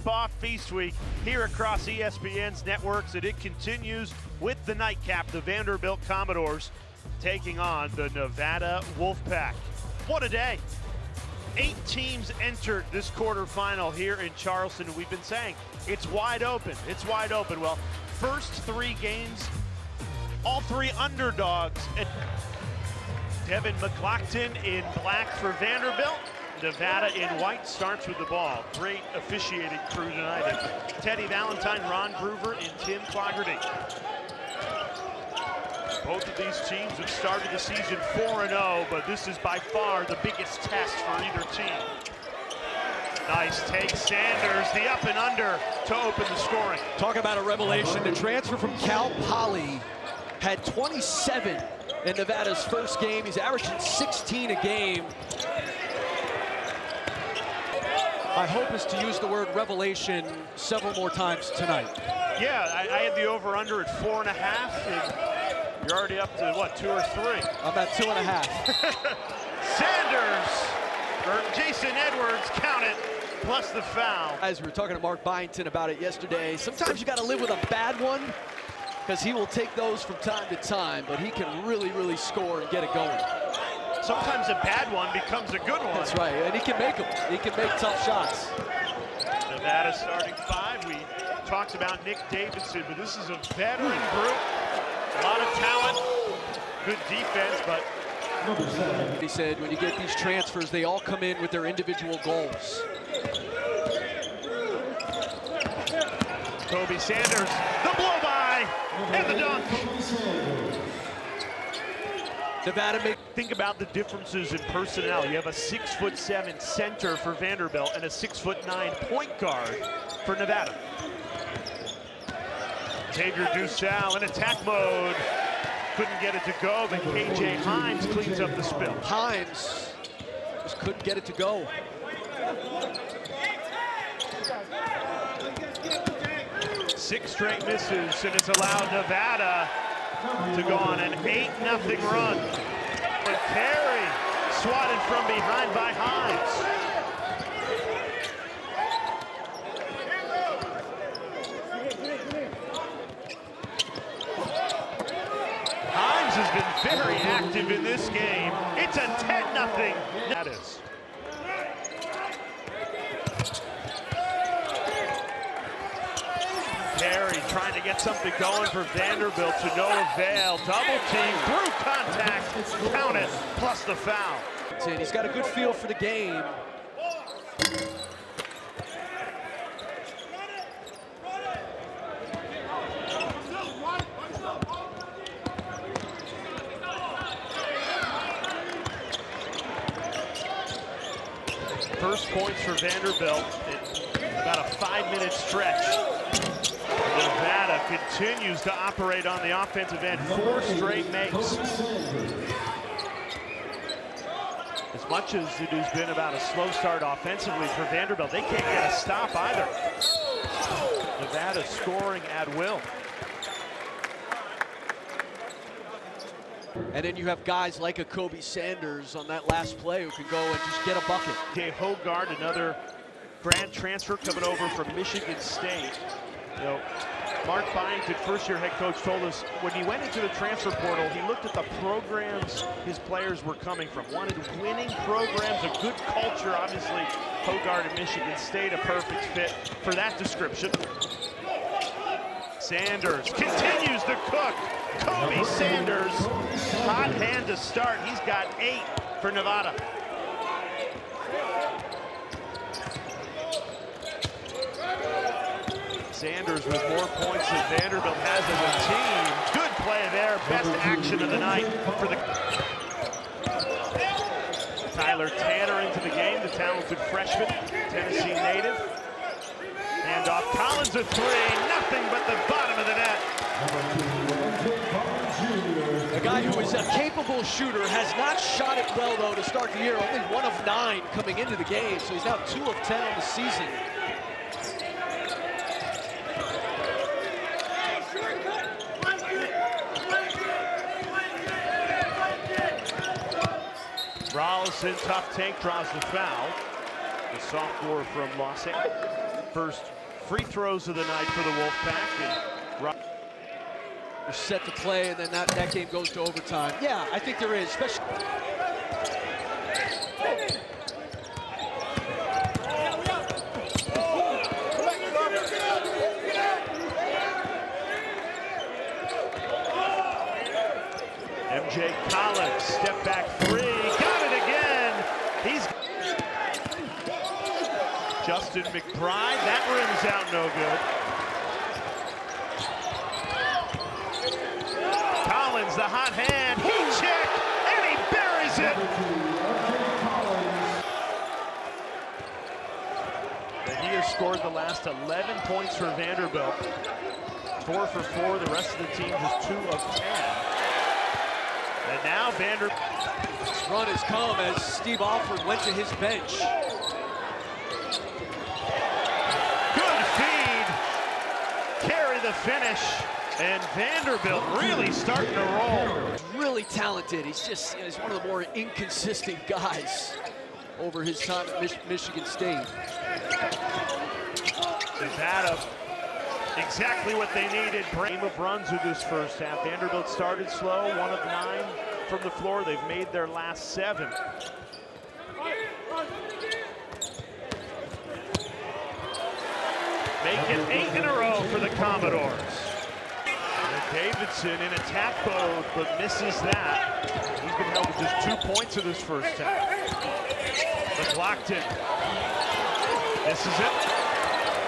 tip-off feast week here across ESPN's networks, and it continues with the nightcap, the Vanderbilt Commodores taking on the Nevada Wolfpack. What a day. 8 teams entered this quarterfinal here in Charleston. We've been saying it's wide open. It's wide open. Well, first 3 games, all 3 underdogs. Devin McLaughlin in black for Vanderbilt. Nevada in white starts with the ball. Great officiating crew tonight. Teddy Valentine, Ron Groover, and Tim Clougherty. Both of these teams have started the season 4-0, but this is by far the biggest test for either team. Nice take, Sanders, the up and under to open the scoring. Talk about a revelation. The transfer from Cal Poly had 27 in Nevada's first game. He's averaging 16 a game. My hope is to use the word revelation several more times tonight. Yeah, I had the over-under at 4.5, and you're already up to, what, 2 or 3? I'm at 2.5. Sanders, or Jason Edwards, count it, plus the foul. As we were talking to Mark Byington about it yesterday, sometimes you got to live with a bad one, because he will take those from time to time, but he can really, really score and get it going. Sometimes a bad one becomes a good one. That's right, and he can make them. He can make tough shots. Nevada starting 5. We talked about Nick Davidson, but this is a veteran group. A lot of talent, good defense, but... He said when you get these transfers, they all come in with their individual goals. Kobe Sanders, the blow-by, and the dunk. Nevada Think about the differences in personnel. You have a 6'7" center for Vanderbilt and a 6'9" point guard for Nevada. Xavier Dussel in attack mode. Couldn't get it to go, but KJ Himes cleans up the spill. Himes just couldn't get it to go. 6 straight misses, and it's allowed Nevada to go on an 8-0 run. But Carey swatted from behind by Himes. Himes has been very active in this game. It's a 10-0. That is. Carey trying to get something going for Vanderbilt to no avail. Double team, through contact, count it, plus the foul. He's got a good feel for the game. First points for Vanderbilt in about a 5-minute stretch. Nevada continues to operate on the offensive end. 4 straight makes. As much as it has been about a slow start offensively for Vanderbilt, they can't get a stop either. Nevada scoring at will. And then you have guys like a Kobe Sanders on that last play who can go and just get a bucket. Jay Hogard, another grad transfer coming over from Michigan State. You know, Mark Byington, first-year head coach, told us when he went into the transfer portal, he looked at the programs his players were coming from. Wanted winning programs, a good culture. Obviously, Hogard at Michigan State, a perfect fit for that description. Sanders continues to cook. Kobe Sanders, hot hand to start. He's got 8 for Nevada. Sanders with more points than Vanderbilt has as a team. Good play there. Best action of the night for the... Tyler Tanner into the game, the talented freshman, Tennessee native. Hand off, Collins a 3, nothing but the bottom of the net. A guy who is a capable shooter, has not shot it well though to start the year. Only 1 of 9 coming into the game, so he's now 2 of 10 on the season. Rollison, tough take, draws the foul. The sophomore from Los Angeles. first free throws of the night for the Wolfpack. And They're set to play, and then that game goes to overtime. Yeah, I think there is, especially. MJ Collins, step back three, got it again. He's Justin McBride, that rim's out, no good. Collins, the hot hand, heat check, and he buries it. And he has scored the last 11 points for Vanderbilt. 4 for 4, the rest of the team just 2 of 10. And now Vanderbilt. This run has come as Steve Alford went to his bench. Good feed. Carry the finish. And Vanderbilt really starting to roll. He's really talented. He's just, he's one of the more inconsistent guys over his time at Michigan State. Nevada, exactly what they needed. Game of runs with this first half. Vanderbilt started slow, 1 of 9 from the floor. They've made their last 7. Make it 8 in a row for the Commodores. And Davidson in attack mode, but misses that. He's been held to just 2 points in this first half. McLaughlin misses it.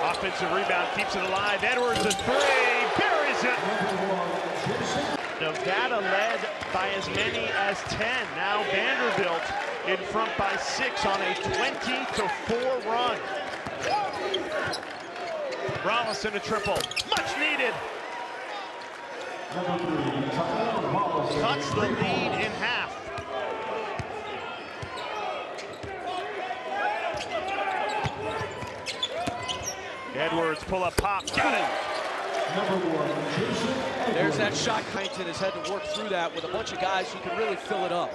Offensive rebound keeps it alive. Edwards a 3, buries it. Nevada led by as many as 10. Now Vanderbilt in front by 6 on a 20-4 run. Rollison a triple, much needed. Cuts the lead in half. Edwards pull up pop, got it. There's that shot. Huntington has had to work through that with a bunch of guys who can really fill it up.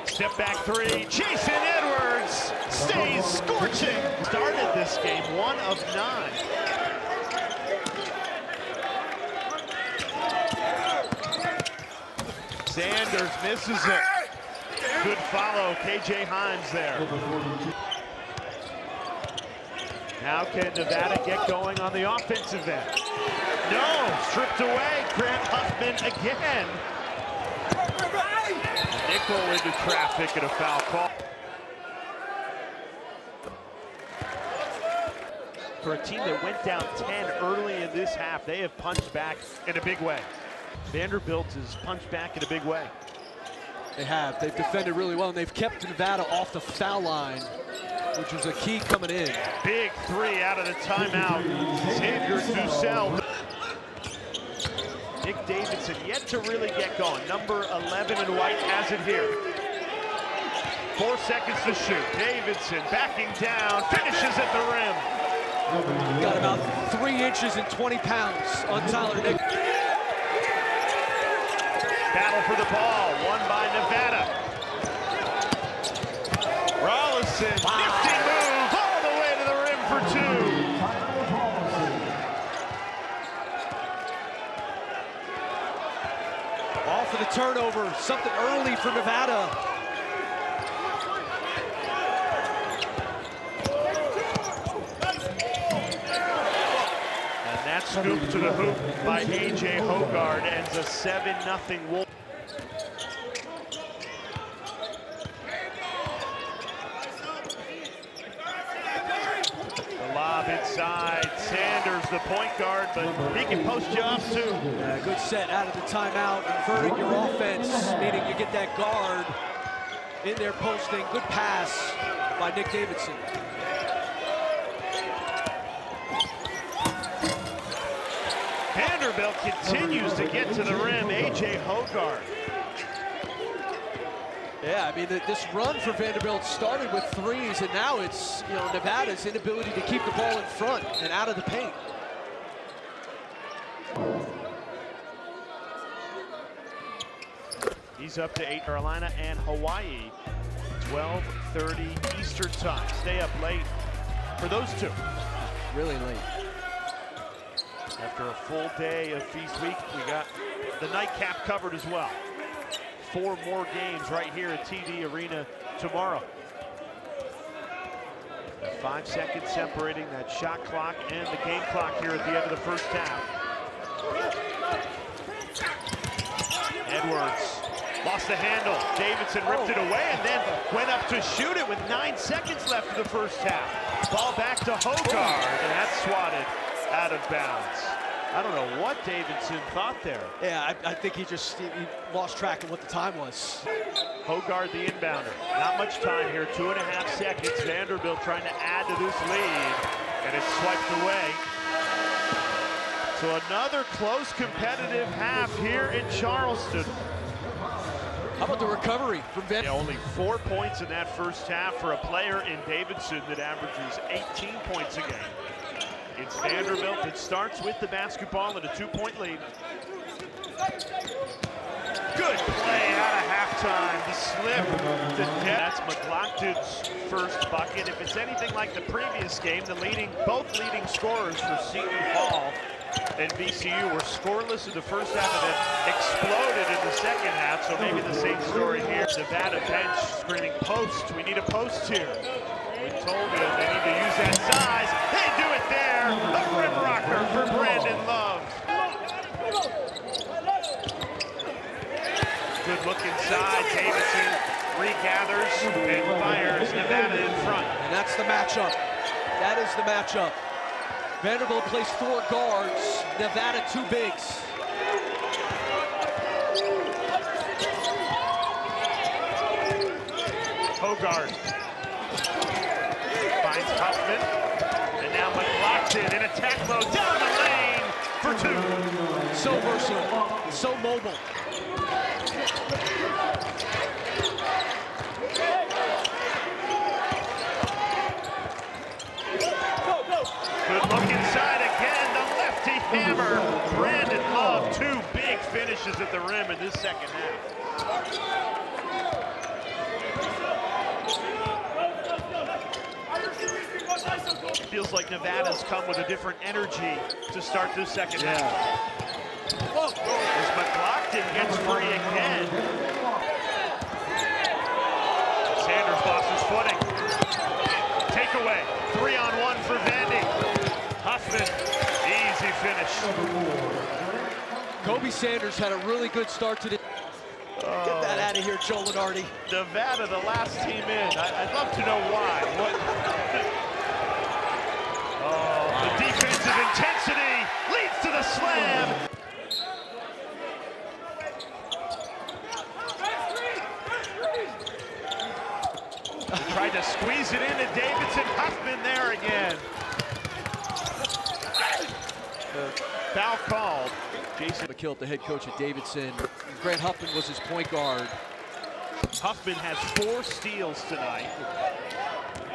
Step back 3, Jason Edwards stays scorching. Started this game 1 of 9. Sanders misses it. Good follow, KJ Himes there. Now can Nevada get going on the offensive end? No, stripped away. Grant Huffman again. Nickel into traffic and a foul call. For a team that went down 10 early in this half, they have punched back in a big way. Vanderbilt has punched back in a big way. They have. They've defended really well, and they've kept Nevada off the foul line, which was a key coming in. Big 3 out of the timeout. Xavier Dussel. Nick Davidson yet to really get going. Number 11 in white has it here. 4 seconds to shoot. Davidson backing down, finishes at the rim. Got about 3 inches and 20 pounds on Tyler Nick. Battle for the ball, won by Nevada. Rollison, nifty move, all the way to the rim for 2. All for the turnover, something early for Nevada. And that scoop to the hoop by A.J. Hogard ends a 7-0 Wolf. The lob inside, Sanders the point guard, but he can post you up too. Good set out of the timeout, inverting your offense, meaning you get that guard in there posting. Good pass by Nick Davidson. Vanderbilt continues to get to the rim. A.J. Hogard. Yeah, I mean, this run for Vanderbilt started with 3s, and now it's, Nevada's inability to keep the ball in front and out of the paint. He's ease up to 8. Carolina and Hawaii, 12:30 Eastern time. Stay up late for those two. Really late. After a full day of Feast Week, we got the nightcap covered as well. 4 more games right here at TD Arena tomorrow. 5 seconds separating that shot clock and the game clock here at the end of the first half. Edwards lost the handle. Davidson ripped it away and then went up to shoot it with 9 seconds left in the first half. Ball back to Hogard, and that's swatted out of bounds. I don't know what Davidson thought there. Yeah, I think he lost track of what the time was. Hogard, the inbounder. Not much time here, 2.5 seconds. Vanderbilt trying to add to this lead, and it's swiped away. So another close competitive half here in Charleston. How about the recovery from Vanderbilt? Only 4 points in that first half for a player in Davidson that averages 18 points a game. It's Vanderbilt that starts with the basketball at a 2-point lead. Good play out of halftime. The slip to That's McLaughlin's first bucket. If it's anything like the previous game, both leading scorers for Seton Hall and VCU were scoreless in the first half and then exploded in the second half. So maybe the same story here. Nevada bench screaming post. We need a post here. We told you they need to use that size. They do it there. A rim rocker for Brandon Love. Good look inside. Davidson regathers and fires. Nevada in front. And that's the matchup. That is the matchup. Vanderbilt plays 4 guards. Nevada 2 bigs. Hogard finds Huffman, and now McLaughlin in attack mode down the lane for 2. So versatile, so mobile. Good look inside again, the lefty hammer. Brandon Love, 2 big finishes at the rim in this second half. Feels like Nevada's come with a different energy to start this second half. Whoa. As McLaughlin gets free again. Sanders lost his footing. Takeaway, 3-on-1 for Vandy. Huffman, easy finish. Kobe Sanders had a really good start to the... Get that out of here, Joe Lenardi. Nevada, the last team in. I'd love to know why. The defensive intensity leads to the slam. They tried to squeeze it into Davidson. Huffman there again. The foul called. Jason McKill, the head coach at Davidson. Grant Huffman was his point guard. Huffman has 4 steals tonight.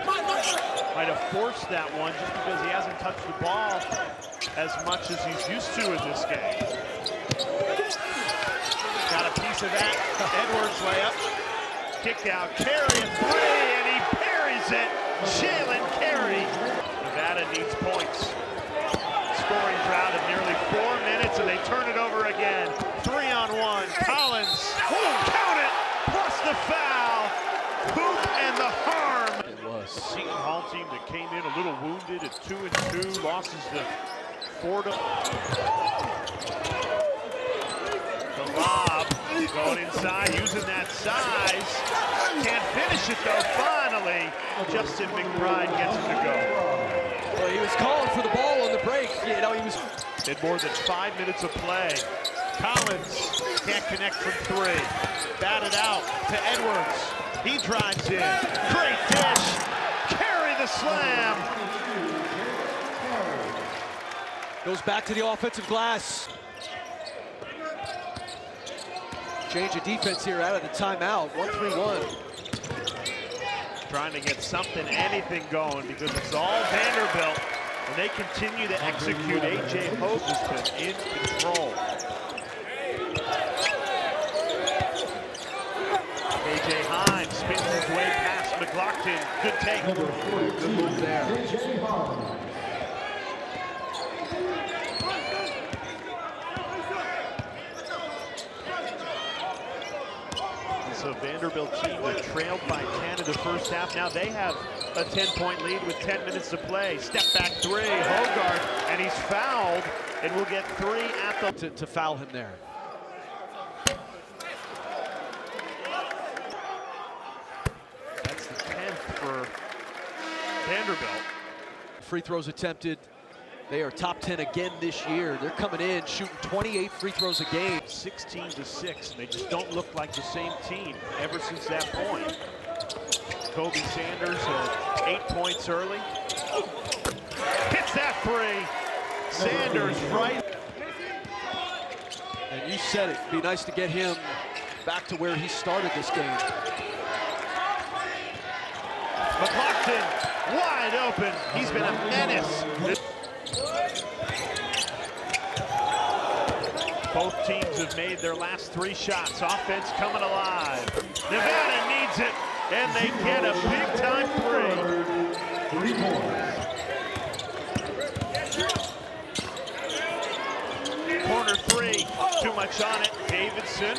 Might have forced that one just because he hasn't touched the ball as much as he's used to in this game. Got a piece of that. Edwards layup. Kick out. Carey a 3, and he parries it. Jalen Carey. Nevada needs points. Scoring drought of nearly 4 minutes, and they turn it over again. 3-on-1. Collins. Count it. Plus the foul. Hoop and the harm. It was. Seton Hall team that came in a little wounded at 2-2, losses to Fordham. The lob going inside, using that size. Can't finish it though. Finally, Justin McBride gets him to go. Well, he was calling for the ball on the break. You know, he was in more than 5 minutes of play. Collins can't connect from 3. Batted out to Edwards. He drives in. Great dish. Carry the slam. Goes back to the offensive glass. Change of defense here out of the timeout. 1-3-1. Trying to get something, anything going, because it's all Vanderbilt. And they continue to execute. A.J. Hope has been in control. J. Hines spins his way past McLaughlin. Good take. Good move there. So Vanderbilt team that trailed by 10 in the first half. Now they have a 10-point lead with 10 minutes to play. Step back three, Hogarth, and he's fouled, and we'll get 3 at the... To foul him there. That's the 10th for Vanderbilt. Free throws attempted. They are top 10 again this year. They're coming in shooting 28 free throws a game. 16-6, and they just don't look like the same team ever since that point. Kobe Sanders 8 points early. Hits that free. Sanders right. And you said it, it'd be nice to get him back to where he started this game. McLaughlin wide open. He's been a menace. Both teams have made their last 3 shots. Offense coming alive. Nevada needs it, and they get a big-time 3. 3 points. Corner 3, too much on it. Davidson,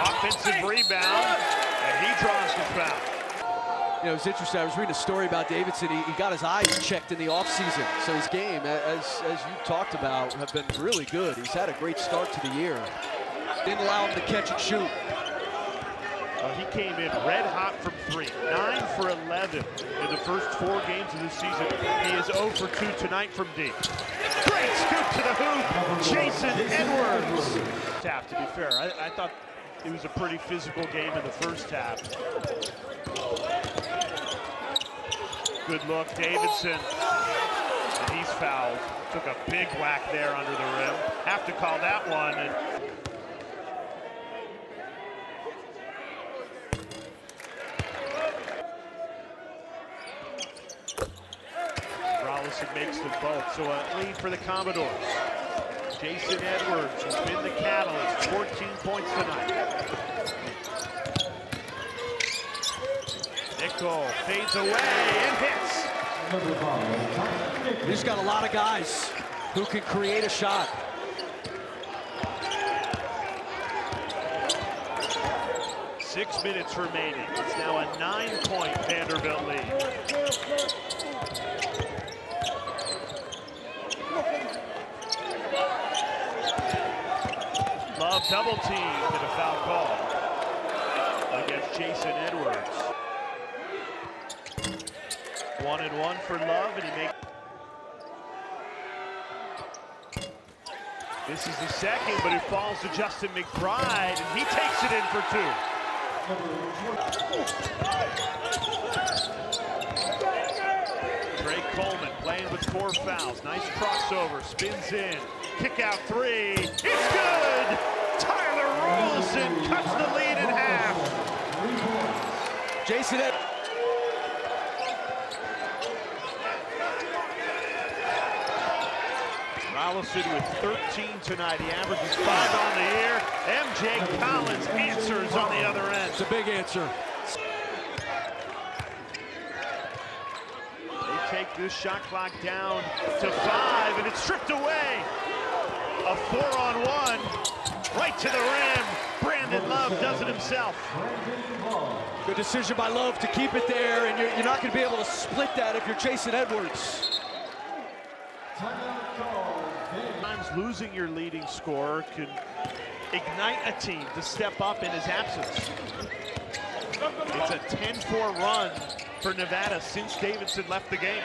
offensive rebound, and he draws the foul. You know, it's interesting. I was reading a story about Davidson. He got his eyes checked in the offseason. So his game, as you talked about, have been really good. He's had a great start to the year. Didn't allow him to catch and shoot. He came in red hot from 3, 9 for 11 in the first 4 games of the season. He is 0 for 2 tonight from deep. Great scoop to the hoop, Jason Edwards. To be fair, I thought it was a pretty physical game in the first half. Good look, Davidson, and he's fouled. Took a big whack there under the rim. Have to call that one. And Rollison makes them both, so a lead for the Commodores. Jason Edwards has been the catalyst, 14 points tonight. Nickel fades away and hits. He's got a lot of guys who can create a shot. Six minutes remaining. It's now a 9-point Vanderbilt lead. Love double team and a foul call against Jason Edwards. 1-and-1 for Love, and he makes. This is the second, but it falls to Justin McBride, and he takes it in for 2. Drake Coleman playing with 4 fouls. Nice crossover, spins in. Kick out 3. It's good! Tyler Rollison cuts the lead in half. Jason Edwards. Rollison with 13 tonight. He averages 5 on the year. MJ Collins answers on the other end. It's a big answer. They take this shot clock down to 5, and it's stripped away. A 4-on-1 right to the rim. Brandon Love does it himself. Good decision by Love to keep it there, and you're not going to be able to split that if you're Jason Edwards. Sometimes losing your leading scorer can ignite a team to step up in his absence. It's a 10-4 run for Nevada since Davidson left the game.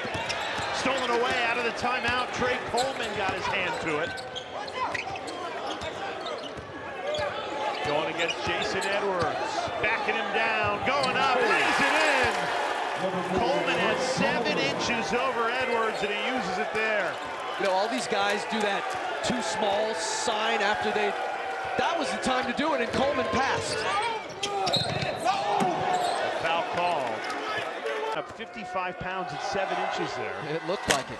Stolen away out of the timeout. Trey Coleman got his hand to it. Going against Jason Edwards. Backing him down. Going up. Lays it in. Coleman has 7 inches over Edwards, and he uses it there. You know, all these guys do that too small sign after they... That was the time to do it, and Coleman passed. Foul called. Up 55 pounds and 7 inches there. It looked like it.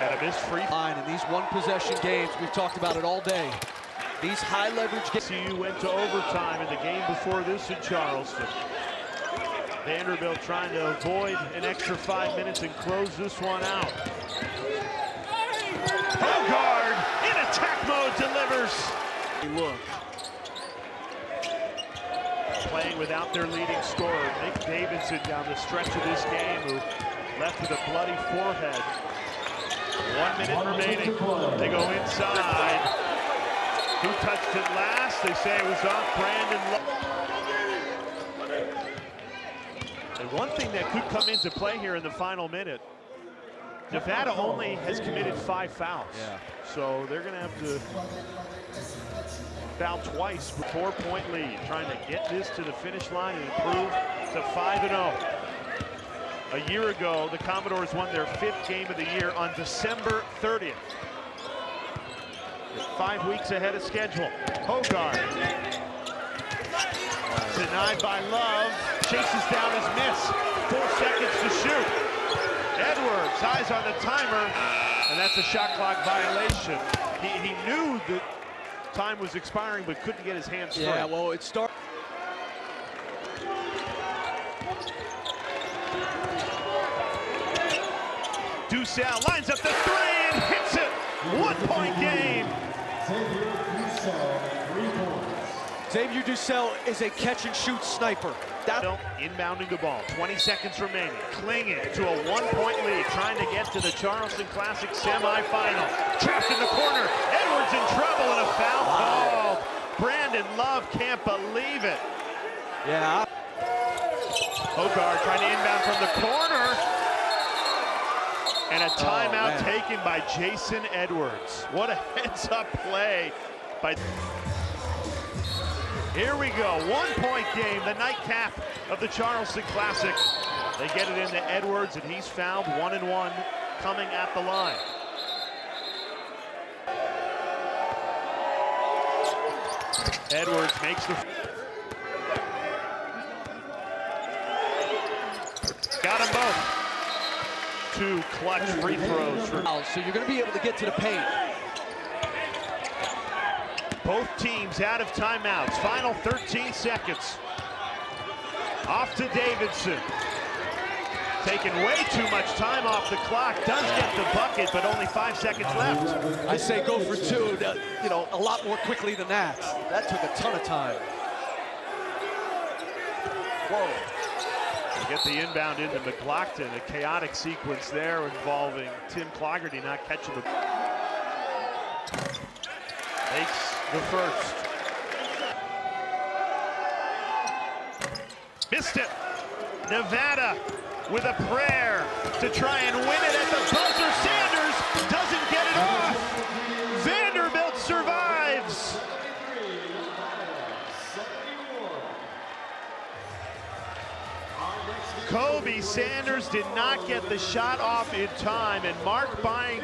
And a missed free line in these one-possession games. We've talked about it all day. These high leverage games. CU went to overtime in the game before this in Charleston. Vanderbilt trying to avoid an extra 5 minutes and close this one out. Hogard in attack mode delivers. Look. Playing without their leading scorer, Nick Davidson, down the stretch of this game, who left with a bloody forehead. 1 minute remaining. They go inside. Who touched it last? They say it was off Brandon Love. And one thing that could come into play here in the final minute, Nevada only has committed 5 fouls. Yeah. So they're going to have to foul twice. 4-point lead, trying to get this to the finish line and improve to 5-0. A year ago, the Commodores won their 5th game of the year on December 30th. 5 weeks ahead of schedule. Hogard. Denied by Love. Chases down his miss. 4 seconds to shoot. Edwards, eyes on the timer, and that's a shot clock violation. He knew that time was expiring, but couldn't get his hands straight. Yeah, well, it started. Ducell lines up the 3 and hits it. 1-point game. Xavier Ducell is a catch-and-shoot sniper. Inbounding the ball, 20 seconds remaining, clinging to a 1-point lead, trying to get to the Charleston Classic semifinal. Trapped in the corner, Edwards in trouble and a foul called. Brandon Love can't believe it. Yeah. Hogard trying to inbound from the corner. And a timeout taken by Jason Edwards. What a heads-up play by... Here we go, 1-point game, the nightcap of the Charleston Classic. They get it into Edwards, and he's fouled 1-1 coming at the line. Edwards makes the... Got them both. 2 clutch free throws. So you're going to be able to get to the paint. Both teams out of timeouts. Final 13 seconds. Off to Davidson. Taking way too much time off the clock. Does get the bucket, but only 5 seconds left. I say go for 2, you know, a lot more quickly than that. That took a ton of time. Whoa. They get the inbound into McLaughlin. A chaotic sequence there involving Tim Clougherty not catching the... Makes the first. Missed it. Nevada with a prayer to try and win it at the buzzer. Sanders doesn't get it off. Vanderbilt survives. Kobe Sanders did not get the shot off in time, and Mark Bying